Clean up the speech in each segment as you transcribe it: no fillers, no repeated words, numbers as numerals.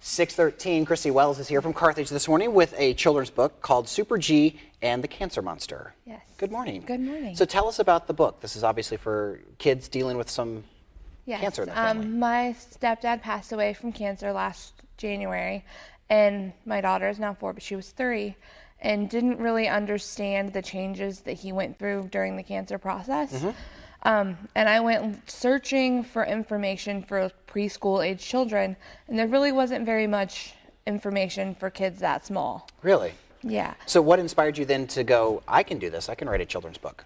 6:13, Christy Wells is here from Carthage this morning with a children's book called Super G and the Cancer Monster. Yes. Good morning. Good morning. So tell us about the book. This is obviously for kids dealing with some cancer in their family. My stepdad passed away from cancer last January, and my daughter is now 4, but she was 3, and didn't really understand the changes that he went through during the cancer process. And I went searching for information for preschool age children, and there really wasn't very much information for kids that small. Really? Yeah. So what inspired you then to go, I can do this, I can write a children's book?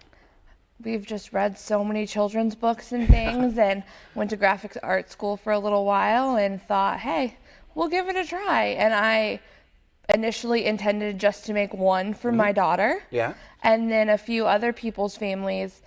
We've just read so many children's books and things, and went to graphics art school for a little while and thought, hey, we'll give it a try. And I initially intended just to make one for my daughter. Yeah. And then a few other people's families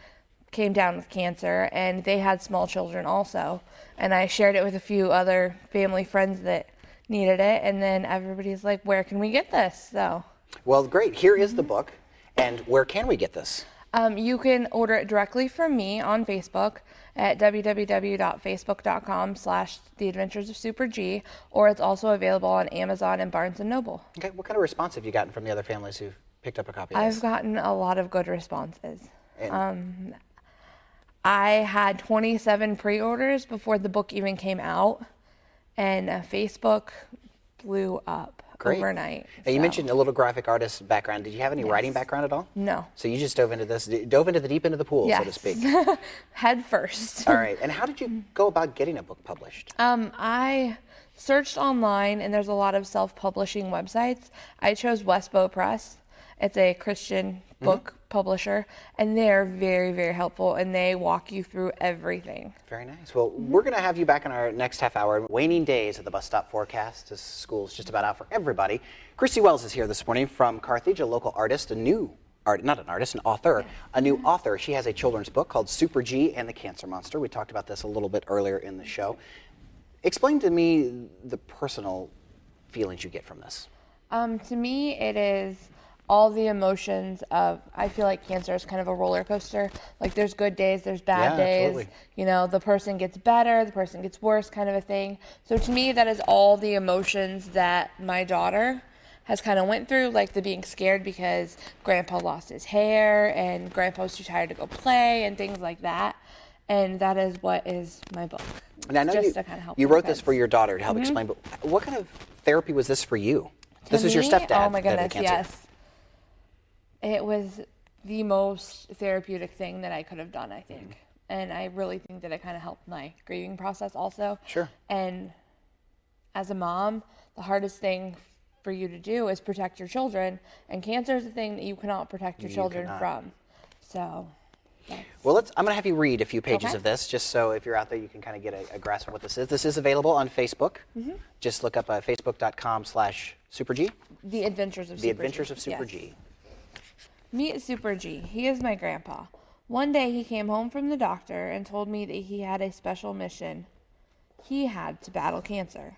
came down with cancer, and they had small children also. And I shared it with a few other family friends that needed it, and then everybody's like, where can we get this? So. Well, great. Here is the book. And where can we get this? You can order it directly from me on Facebook at www.facebook.com/The Adventures of Super G, or it's also available on Amazon and Barnes & Noble. Okay. What kind of response have you gotten from the other families who've picked up a copy of this? I've gotten a lot of good responses. I had 27 pre-orders before the book even came out, and Facebook blew up overnight. Now, you mentioned a little graphic artist background. Did you have any writing background at all? No. So you just dove into the deep end of the pool, so to speak. Head first. All right. And how did you go about getting a book published? I searched online, and there's a lot of self-publishing websites. I chose Westbow Press. It's a Christian book publisher, and they're very, very helpful, and they walk you through everything. Very nice. Well, we're going to have you back in our next half hour. Waning days at the bus stop forecast. This school's just about out for everybody. Christy Wells is here this morning from Carthage, a local artist, an author, a new author. She has a children's book called Super G and the Cancer Monster. We talked about this a little bit earlier in the show. Explain to me the personal feelings you get from this. To me, it is all the emotions of, I feel like cancer is kind of a roller coaster. Like, there's good days, there's bad days. Absolutely. You know, the person gets better, the person gets worse, kind of a thing. So to me, that is all the emotions that my daughter has kind of went through, like the being scared because grandpa lost his hair and grandpa was too tired to go play and things like that. And that is what is my book. And I know just to kind of help you wrote this for your daughter to help explain, but what kind of therapy was this for you? This is your stepdad. Oh my goodness, that had cancer. yes. It was the most therapeutic thing that I could have done, I think. And I really think that it kind of helped my grieving process also. Sure. And as a mom, the hardest thing for you to do is protect your children. And cancer is a thing that you cannot protect your children from. So, yes. Well, I'm going to have you read a few pages of this, just so if you're out there, you can kind of get a grasp of what this is. This is available on Facebook. Just look up facebook.com/superg. The Adventures of Super G. The Adventures of Super G. Meet Super G. He is my grandpa. One day he came home from the doctor and told me that he had a special mission. He had to battle cancer.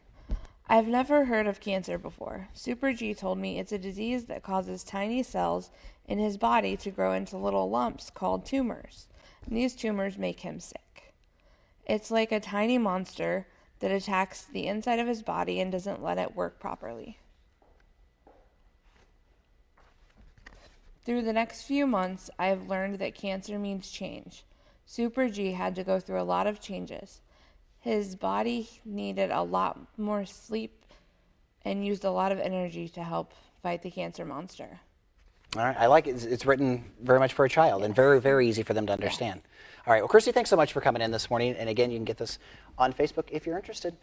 I've never heard of cancer before. Super G told me it's a disease that causes tiny cells in his body to grow into little lumps called tumors. And these tumors make him sick. It's like a tiny monster that attacks the inside of his body and doesn't let it work properly. Through the next few months, I have learned that cancer means change. Super G had to go through a lot of changes. His body needed a lot more sleep and used a lot of energy to help fight the cancer monster. All right. I like it. It's written very much for a child and very, very easy for them to understand. All right. Well, Christy, thanks so much for coming in this morning. And again, you can get this on Facebook if you're interested.